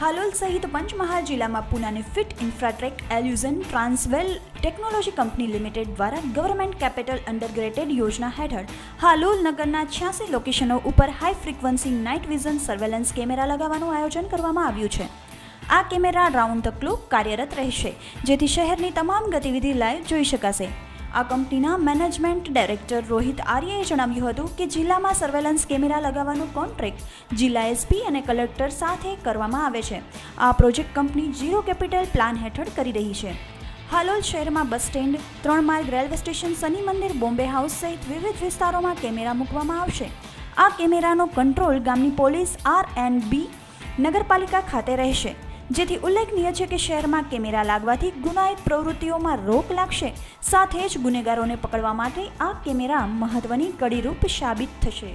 હાલોલ સહિત પંચમહાલ જિલ્લામાં પુનાની fit ઇન્ફ્રાટ્રેક એલ્યુઝન ટ્રાન્સવેલ technology company limited દ્વારા ગવર્મેન્ટ કેપિટલ અંડરગ્રેટેડ યોજના હેઠળ હાલોલ નગરના 86 લોકેશનો ઉપર high frequency night vision surveillance camera લગાવવાનું આયોજન કરવામાં આવ્યું છે. આ કેમેરા રાઉન્ડ ધ ક્લોક કાર્યરત રહેશે, જેથી શહેરની તમામ ગતિવિધિ લાઈવ જોઈ શકાશે. આ કંપનીના મેનેજમેન્ટ ડાયરેક્ટર રોહિત આર્યએ જણાવ્યું હતું કે જિલ્લામાં સર્વેલન્સ કેમેરા લગાવવાનો કોન્ટ્રાક્ટ જિલ્લા એસપી અને કલેક્ટર સાથે કરવામાં આવે છે. આ project company zero capital plan હેઠળ કરી રહી છે. હાલોલ શહેરમાં બસ સ્ટેન્ડ, 3 માર્ગ રેલવે સ્ટેશન, શનિ મંદિર, બોમ્બે હાઉસ સહિત વિવિધ વિસ્તારોમાં કેમેરા મૂકવામાં આવશે. આ કેમેરાનો કંટ્રોલ ગામની પોલીસ RNB નગરપાલિકા ખાતે રહેશે, જેથી ઉલ્લેખનીય છે કે શહેરમાં કેમેરા લાગવાથી ગુનાહિત પ્રવૃત્તિઓમાં રોક લાગશે, સાથે જ ગુનેગારોને પકડવા માટે આ કેમેરા મહત્વની કડીરૂપ સાબિત થશે.